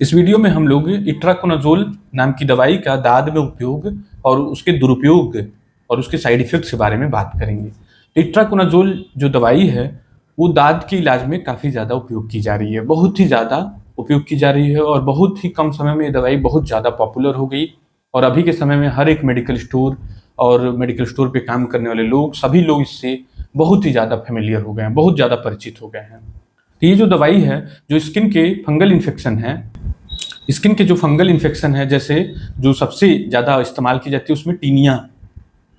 इस वीडियो में हम लोग इट्राकोनाज़ोल नाम की दवाई का दाद में उपयोग और उसके दुरुपयोग और उसके साइड इफ़ेक्ट्स के बारे में बात करेंगे। तो इट्राकोनाज़ोल जो दवाई है, वो दाद के इलाज में काफ़ी ज़्यादा उपयोग की जा रही है, बहुत ही ज़्यादा उपयोग की जा रही है और बहुत ही कम समय में ये दवाई बहुत ज़्यादा पॉपुलर हो गई और अभी के समय में हर एक मेडिकल स्टोर और मेडिकल स्टोर पे काम करने वाले लोग, सभी लोग इससे बहुत ही ज़्यादा फ़ैमिलियर हो गए हैं, बहुत ज़्यादा परिचित हो गए हैं। तो ये जो दवाई है, जो स्किन के फंगल इन्फेक्शन है, स्किन के जो फंगल इन्फेक्शन है, जैसे जो सबसे ज़्यादा इस्तेमाल की जाती है उसमें टीनिया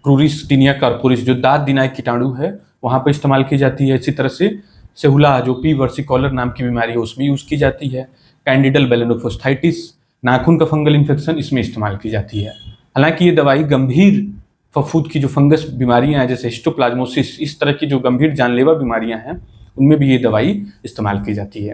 क्रूरिस, टीनिया कार्पोरिस जो दांत दिनायक कीटाणु है वहाँ पर इस्तेमाल की जाती है। इसी तरह से सेहुला जो पी वर्सिकोलर नाम की बीमारी है उसमें यूज़ की जाती है। कैंडिडल बेलेनोफोस्थाइटिस नाखून का फंगल इन्फेक्शन इसमें इस्तेमाल की जाती है। हालांकि ये दवाई गंभीर फफूंद की जो फंगस बीमारियां हैं जैसे हिस्टोप्लाज्मोसिस, इस तरह की जो गंभीर जानलेवा बीमारियां हैं उनमें भी ये दवाई इस्तेमाल की जाती है।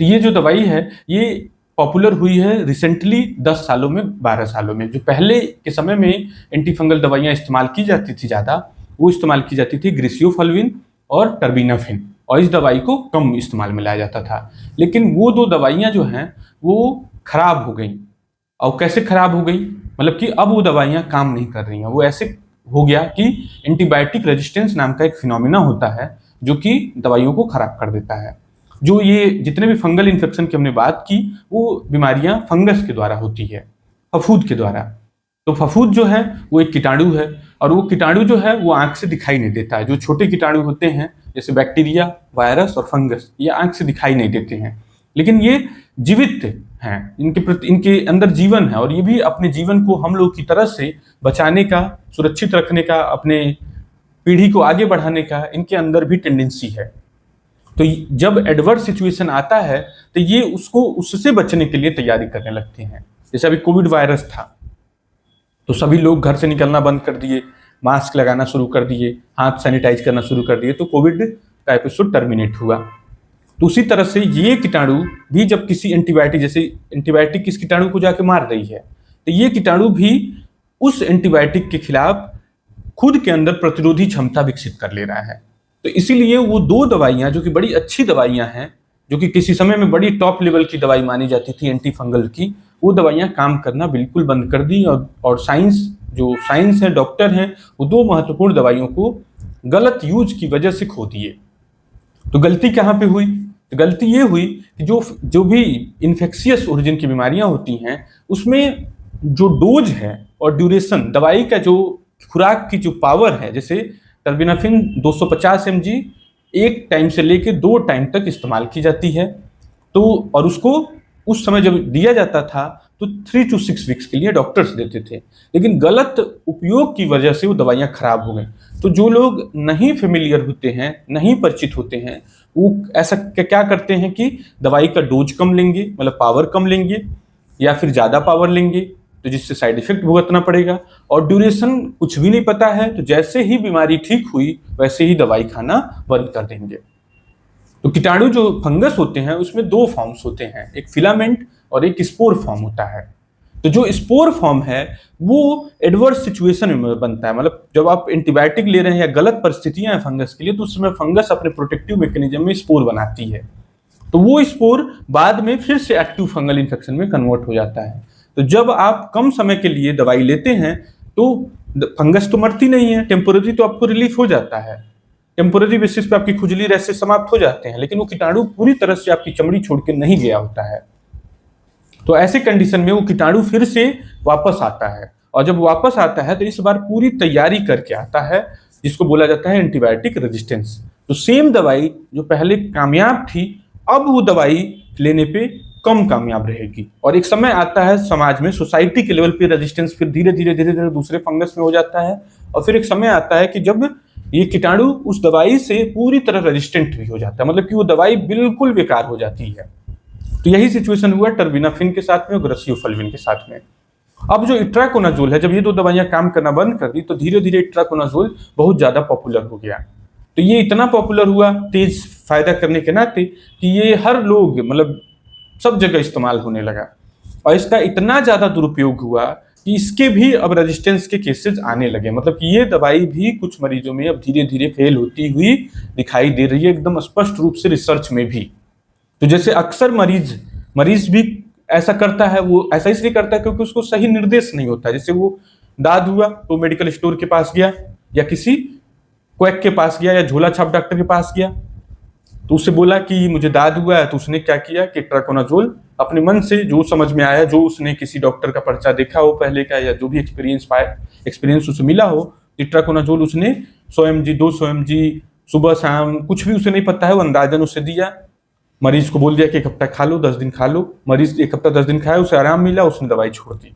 तो ये जो दवाई है ये पॉपुलर हुई है रिसेंटली 10 सालों में, 12 सालों में। जो पहले के समय में एंटी फंगल दवाइयाँ इस्तेमाल की जाती थी ज़्यादा, वो इस्तेमाल की जाती थी ग्रिसियोफल्विन और टर्बिनाफिन, और इस दवाई को कम इस्तेमाल में लाया जाता था। लेकिन वो दो दवाइयाँ जो हैं वो खराब हो गई। और कैसे खराब हो गई, मतलब कि अब वो दवाइयाँ काम नहीं कर रही हैं। वो ऐसे हो गया कि एंटीबायोटिक रेजिस्टेंस नाम का एक फिनोमिना होता है जो कि दवाइयों को खराब कर देता है। जो ये जितने भी फंगल इन्फेक्शन की हमने बात की, वो बीमारियां फंगस के द्वारा होती है, फफूंद के द्वारा। तो फफूंद जो है वो एक कीटाणु है और वो कीटाणु जो है वो आंख से दिखाई नहीं देता है। जो छोटे कीटाणु होते हैं जैसे बैक्टीरिया, वायरस और फंगस, ये आंख से दिखाई नहीं देते हैं, लेकिन ये जीवित हैं, इनके अंदर जीवन है और ये भी अपने जीवन को हम लोग की तरह से बचाने का, सुरक्षित रखने का, अपने पीढ़ी को आगे बढ़ाने का इनके अंदर भी टेंडेंसी है। तो जब एडवर्स सिचुएशन आता है तो ये उसको उससे बचने के लिए तैयारी करने लगते हैं। जैसे अभी कोविड वायरस था तो सभी लोग घर से निकलना बंद कर दिए, मास्क लगाना शुरू कर दिए, हाथ सैनिटाइज करना शुरू कर दिए, तो कोविड का एपिसोड टर्मिनेट हुआ। तो उसी तरह से ये कीटाणु भी जब किसी एंटीबायोटिक, जैसे एंटीबायोटिक किस कीटाणु को जाके मार रही है, तो ये कीटाणु भी उस एंटीबायोटिक के खिलाफ खुद के अंदर प्रतिरोधी क्षमता विकसित कर ले रहा है। तो इसीलिए वो दो दवाइयां जो कि बड़ी अच्छी दवाइयां हैं, जो कि किसी समय में बड़ी टॉप लेवल की दवाई मानी जाती थी एंटी फंगल की, वो दवाइयां काम करना बिल्कुल बंद कर दी और साइंस है, डॉक्टर हैं, वो दो महत्वपूर्ण दवाइयों को गलत यूज की वजह से खो दिए। तो गलती कहाँ पे हुई? तो गलती ये हुई कि जो भी इन्फेक्शियस ओरिजिन की बीमारियां होती हैं उसमें जो डोज है और ड्यूरेशन, दवाई का जो खुराक की जो पावर है, जैसे टर्बिनाफिन 250 mg एक टाइम से लेके 2 टाइम तक इस्तेमाल की जाती है। तो और उसको उस समय जब दिया जाता था तो 3 to 6 वीक्स के लिए डॉक्टर्स देते थे, लेकिन गलत उपयोग की वजह से वो दवाइयाँ खराब हो गई। तो जो लोग नहीं फेमिलियर होते हैं, नहीं परिचित होते हैं, वो ऐसा क्या करते हैं कि दवाई का डोज कम लेंगे, मतलब पावर कम लेंगे, या फिर ज़्यादा पावर लेंगे, तो जिससे साइड इफेक्ट भुगतना पड़ेगा, और ड्यूरेशन कुछ भी नहीं पता है, तो जैसे ही बीमारी ठीक हुई वैसे ही दवाई खाना बंद कर देंगे। तो कीटाणु जो फंगस होते हैं उसमें 2 फॉर्म्स होते हैं, एक फिलामेंट और एक स्पोर फॉर्म होता है। तो जो स्पोर फॉर्म है वो एडवर्स सिचुएशन में बनता है, मतलब जब आप एंटीबायोटिक ले रहे हैं या गलत परिस्थितियां हैं फंगस के लिए, तो उस समय फंगस अपने प्रोटेक्टिव मैकेनिज्म में स्पोर बनाती है, तो वो स्पोर बाद में फिर से एक्टिव फंगल इन्फेक्शन में कन्वर्ट हो जाता है। तो जब आप कम समय के लिए दवाई लेते हैं तो फंगस तो मरती नहीं है, टेम्पोररी तो आपको रिलीफ हो जाता है, टेम्पोररी बेसिस पे आपकी खुजली रैशेस समाप्त हो जाते हैं, लेकिन वो कीटाणु पूरी तरह से आपकी चमड़ी छोड़ के नहीं गया होता है। तो ऐसे कंडीशन में वो कीटाणु फिर से वापस आता है, और जब वापस आता है तो इस बार पूरी तैयारी करके आता है, जिसको बोला जाता है एंटीबायोटिक रेजिस्टेंस। तो सेम दवाई जो पहले कामयाब थी, अब वो दवाई लेने पे कम कामयाब रहेगी, और एक समय आता है समाज में, सोसाइटी के लेवल पे रेजिस्टेंस फिर धीरे धीरे दूसरे फंगस में हो जाता है, और फिर एक समय आता है कि जब ये कीटाणु उस दवाई से पूरी तरह रेजिस्टेंट भी हो जाता है, मतलब कि वो दवाई बिल्कुल बेकार हो जाती है। तो यही सिचुएशन हुआ टर्बिनाफिन के साथ में और ग्रासियोफल्विन के साथ में। अब जो इट्राकोनाज़ोल है, जब ये दो दवाइयां काम करना बंद कर दी तो धीरे धीरे इट्राकोनाज़ोल बहुत ज्यादा पॉपुलर हो गया। तो ये इतना पॉपुलर हुआ तेज फायदा करने के नाते कि ये हर लोग, मतलब सब जगह इस्तेमाल होने लगा, और इसका इतना ज्यादा दुरुपयोग हुआ कि इसके भी अब रेजिस्टेंस के केसेस आने लगे। मतलब कि ये दवाई भी कुछ मरीजों में अब धीरे धीरे फेल होती हुई दिखाई दे रही है, एकदम स्पष्ट रूप से रिसर्च में भी। तो जैसे अक्सर मरीज भी ऐसा करता है, वो ऐसा इसलिए करता है क्योंकि उसको सही निर्देश नहीं होता। जैसे वो दाद हुआ तो मेडिकल स्टोर के पास गया या किसी क्वैक के पास गया या झोला छाप डॉक्टर के पास गया, तो उससे बोला कि मुझे दाद हुआ है, तो उसने क्या किया कि इट्राकोनाजोल अपने मन से जो समझ में आया, जो उसने किसी डॉक्टर का पर्चा देखा हो पहले का या जो भी एक्सपीरियंस उसे मिला हो, इट्राकोनाजोल उसने 100 mg 200 mg सुबह शाम कुछ भी उसे नहीं पता है, वो अंदाजन उसे दिया। मरीज को बोल दिया कि 1 हफ्ता खा लो, 10 दिन खा लो। मरीज 1 हफ्ता 10 दिन खाया, उसे आराम मिला, उसने दवाई छोड़ दी।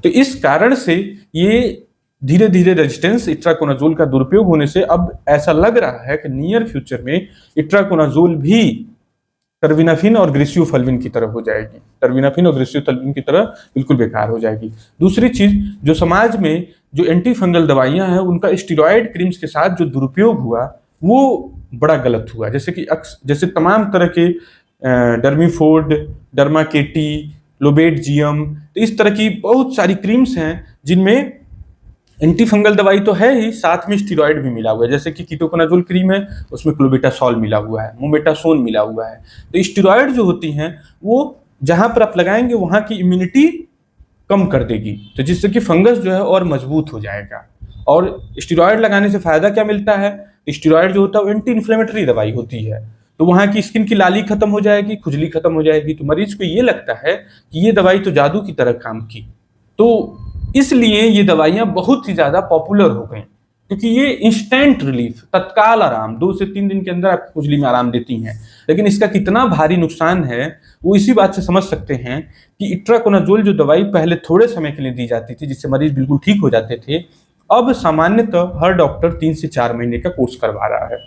तो इस कारण से ये धीरे धीरे रेजिस्टेंस इट्राकोनाजोल का दुरुपयोग होने से अब ऐसा लग रहा है कि नियर फ्यूचर में इट्राकोनाजोल भी टर्विनाफिन और ग्रेसियोफल्विन की तरह हो जाएगी, टर्विनाफिन और ग्रेसियोफल्विन की तरह बिल्कुल बेकार हो जाएगी। दूसरी चीज, जो समाज में जो एंटी फंगल दवाइयां हैं उनका स्टेरॉयड क्रीम्स के साथ जो दुरुपयोग हुआ वो बड़ा गलत हुआ। जैसे तमाम तरह के डर्मीफोर्ड, डर्माकेटी, लोबेटजियम, तो इस तरह की बहुत सारी क्रीम्स हैं जिनमें एंटी फंगल दवाई तो है ही, साथ में स्टीरॉयड भी मिला हुआ है। जैसे कि कीटोकोनाजोल क्रीम है, उसमें क्लोबेटासोल मिला हुआ है, मोमेटासोन मिला हुआ है। तो स्टीरॉयड जो होती हैं वो जहां पर आप लगाएंगे वहां की इम्यूनिटी कम कर देगी, तो जिससे कि फंगस जो है और मजबूत हो जाएगा। और स्टीरॉयड लगाने से फायदा क्या मिलता है? स्टीरॉयड जो होता है वो एंटी इन्फ्लेमेटरी दवाई होती है, तो वहां की स्किन की लाली खत्म हो जाएगी, खुजली खत्म हो जाएगी। तो मरीज को ये लगता है कि ये दवाई तो जादू की तरह काम की, तो इसलिए ये दवाइयां बहुत ही ज्यादा पॉपुलर हो गई, क्योंकि ये इंस्टेंट रिलीफ, तत्काल आराम, 2 से 3 दिन के अंदर आपकी खुजली में आराम देती हैं। लेकिन इसका कितना भारी नुकसान है वो इसी बात से समझ सकते हैं कि इट्राकोनाजोल जो दवाई पहले थोड़े समय के लिए दी जाती थी जिससे मरीज बिल्कुल ठीक हो जाते थे, अब सामान्यतः हर डॉक्टर 3 से 4 महीने का कोर्स करवा रहा है।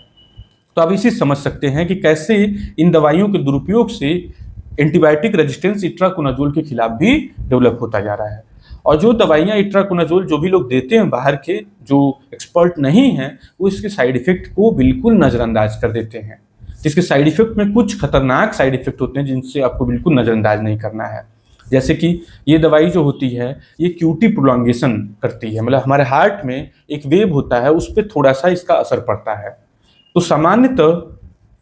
तो आप इसी समझ सकते हैं कि कैसे इन दवाइयों के दुरुपयोग से एंटीबायोटिक रेजिस्टेंस इट्राकोनाजोल के खिलाफ भी डेवलप होता जा रहा है। और जो दवाइयां इट्राकोनाजोल जो भी लोग देते हैं बाहर के, जो एक्सपर्ट नहीं हैं, वो इसके साइड इफेक्ट को बिल्कुल नजरअंदाज कर देते हैं। इसके साइड इफेक्ट में कुछ खतरनाक साइड इफेक्ट होते हैं जिनसे आपको बिल्कुल नजरअंदाज नहीं करना है। जैसे कि ये दवाई जो होती है ये क्यूटी प्रोलॉन्गेशन करती है, मतलब हमारे हार्ट में एक वेव होता है उस पर थोड़ा सा इसका असर पड़ता है। तो सामान्यतः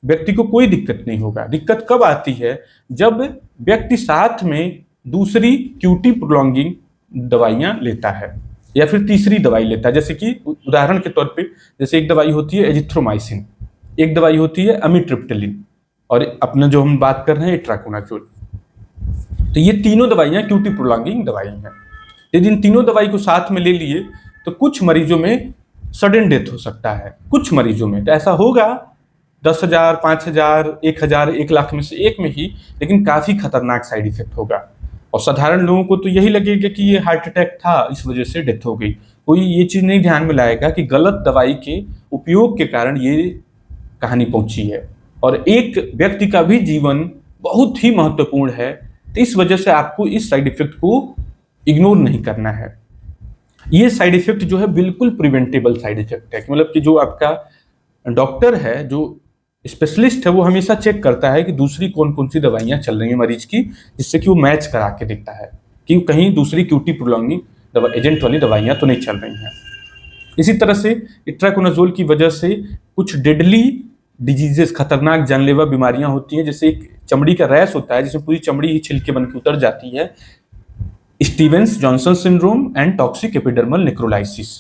व्यक्ति को कोई दिक्कत नहीं होगा। दिक्कत कब आती है? जब व्यक्ति साथ में दूसरी क्यूटी प्रोलॉन्गिंग दवाइयां लेता है या फिर तीसरी दवाई लेता है। जैसे कि उदाहरण के तौर पे, जैसे एक दवाई होती है एजिथ्रोमाइसिन, एक दवाई होती है अमिट्रिप्टिलिन, और अपना जो हम बात कर रहे हैं इट्राकोनाजोल। तो ये तीनों दवाइयां क्यूटी प्रोलॉन्गिंग दवाई हैं। यदि इन तीनों दवाई को साथ में ले लिए तो कुछ मरीजों में सडन डेथ हो सकता है, कुछ मरीजों में तो ऐसा होगा 10,000, 5,000, 1,000, 1,00,000 में से एक में ही, लेकिन काफी खतरनाक साइड इफेक्ट होगा। और साधारण लोगों को तो यही लगेगा कि ये हार्ट अटैक था, इस वजह से डेथ हो गई। कोई ये चीज नहीं ध्यान में लाएगा कि गलत दवाई के उपयोग के कारण ये कहानी पहुंची है, और एक व्यक्ति का भी जीवन बहुत ही महत्वपूर्ण है। तो इस वजह से आपको इस साइड इफेक्ट को इग्नोर नहीं करना है। ये साइड इफेक्ट जो है बिल्कुल प्रिवेंटेबल साइड इफेक्ट है, मतलब कि जो आपका डॉक्टर है, जो स्पेशलिस्ट है, वो हमेशा चेक करता है कि दूसरी कौन कौन सी दवाइयां चल रही हैं मरीज की, जिससे कि वो मैच करा के देखता है कि कहीं दूसरी क्यूटी प्रोलॉन्गिंग एजेंट वाली दवाइयां तो नहीं चल रही हैं। इसी तरह से इट्राकोनाजोल की वजह से कुछ डेडली डिजीजेस, खतरनाक जानलेवा बीमारियां होती हैं। जैसे एक चमड़ी का रैश होता है जिसमें पूरी चमड़ी ही छिलके बन के उतर जाती है, Stevens Johnson syndrome and toxic epidermal necrolysis.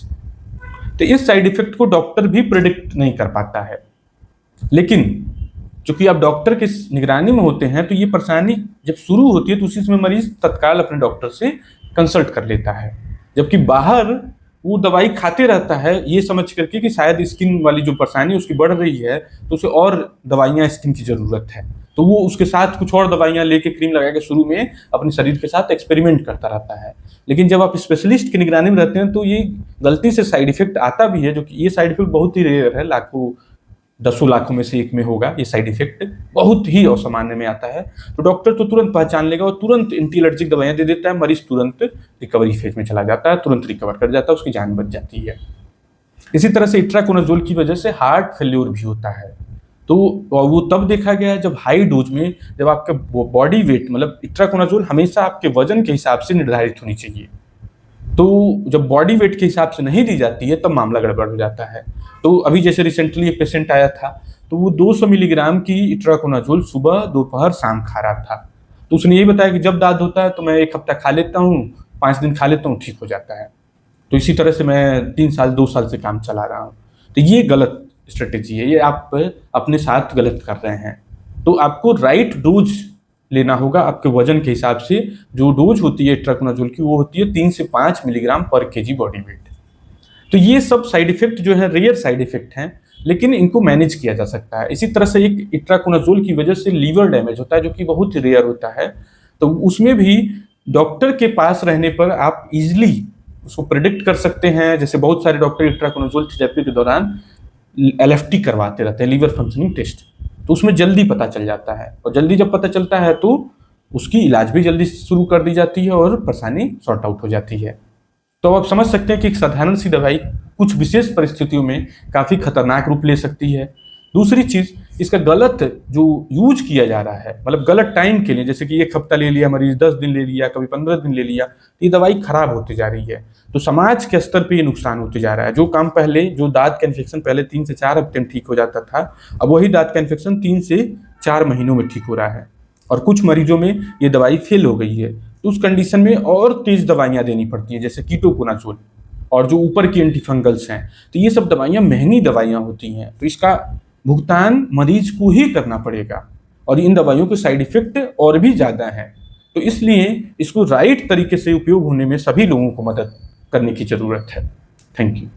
तो इस साइड इफेक्ट को डॉक्टर भी प्रिडिक्ट नहीं कर पाता है, लेकिन चूंकि आप डॉक्टर के निगरानी में होते हैं तो ये परेशानी जब शुरू होती है तो उसी समय मरीज तत्काल अपने डॉक्टर से कंसल्ट कर लेता है। जबकि बाहर वो दवाई खाते रहता है ये समझ करके कि शायद स्किन वाली जो परेशानी उसकी बढ़ रही है तो उसे और दवाइयां स्किन की जरूरत है, तो वो उसके साथ कुछ और दवाइयां लेके क्रीम लगा के शुरू में अपने शरीर के साथ एक्सपेरिमेंट करता रहता है। लेकिन जब आप स्पेशलिस्ट की निगरानी में रहते हैं तो ये गलती से साइड इफेक्ट आता भी है, जो कि ये साइड इफेक्ट बहुत ही रेयर है, लाखों 10 लाखों में से एक में होगा। ये साइड इफेक्ट बहुत ही असामान्य में आता है, तो डॉक्टर तो तुरंत पहचान लेगा और तुरंत एंटी एलर्जिक दवाइयां दे देता है, मरीज तुरंत रिकवरी फेज में चला जाता है, तुरंत रिकवर कर जाता है, उसकी जान बच जाती है। इसी तरह से इट्राकोनाजोल की वजह से हार्ट फेल्योर भी होता है, तो वो तब देखा गया है जब हाई डोज में, जब आपका बॉडी वेट, मतलब इट्राकोनाजोल हमेशा आपके वजन के हिसाब से निर्धारित होनी चाहिए, तो जब बॉडी वेट के हिसाब से नहीं दी जाती है तब मामला गड़बड़ हो जाता है। तो अभी जैसे रिसेंटली एक पेशेंट आया था, तो वो 200 मिलीग्राम की इट्राकोनाजोल सुबह दोपहर शाम खा रहा था, तो उसने यही बताया कि जब दाद होता है तो मैं 1 हफ्ता खा लेता हूँ, 5 दिन खा लेता हूँ, ठीक हो जाता है। तो इसी तरह से मैं 3 साल 2 साल से काम चला रहा हूँ। तो ये गलत स्ट्रेटेजी है, ये आप अपने साथ गलत कर रहे हैं। तो आपको राइट डोज लेना होगा आपके वजन के हिसाब से। जो डोज होती है इट्राकोनाजोल की वो होती है 3 से 5 मिलीग्राम पर केजी बॉडी वेट। तो ये सब साइड इफेक्ट जो है रेयर साइड इफेक्ट हैं, लेकिन इनको मैनेज किया जा सकता है। इसी तरह से एक इट्राकोनाजोल की वजह से लीवर डैमेज होता है जो कि बहुत रेयर होता है। तो उसमें भी डॉक्टर के पास रहने पर आप इजिली उसको प्रिडिक्ट कर सकते हैं। जैसे बहुत सारे डॉक्टर इट्राकोनाजोल थेरेपी के दौरान एलएफटी करवाते रहते हैं, लीवर फंक्शनिंग टेस्ट। तो उसमें जल्दी पता चल जाता है, और जल्दी जब पता चलता है तो उसकी इलाज भी जल्दी शुरू कर दी जाती है और परेशानी सॉर्ट आउट हो जाती है। तो आप समझ सकते हैं कि एक साधारण सी दवाई कुछ विशेष परिस्थितियों में काफ़ी खतरनाक रूप ले सकती है। दूसरी चीज़, इसका गलत जो यूज किया जा रहा है, मतलब गलत टाइम के लिए, जैसे कि 1 हफ्ता ले लिया मरीज, 10 दिन ले लिया, कभी 15 दिन ले लिया, तो ये दवाई खराब होती जा रही है। तो समाज के स्तर पे ये नुकसान होते जा रहा है। जो काम पहले, जो दांत का इन्फेक्शन पहले 3 से 4 हफ्ते में ठीक हो जाता था, अब वही दांत का इन्फेक्शन 3 से 4 महीनों में ठीक हो रहा है। और कुछ मरीजों में ये दवाई फेल हो गई है, तो उस कंडीशन में और तेज दवाइयाँ देनी पड़ती हैं, जैसे कीटोकोनाजोल और जो ऊपर की एंटीफंगल्स हैं। तो ये सब दवाइयाँ महंगी दवाइयाँ होती हैं, तो इसका भुगतान मरीज को ही करना पड़ेगा, और इन दवाइयों के साइड इफेक्ट और भी ज़्यादा हैं। तो इसलिए इसको राइट तरीके से उपयोग होने में सभी लोगों को मदद करने की ज़रूरत है। Thank you.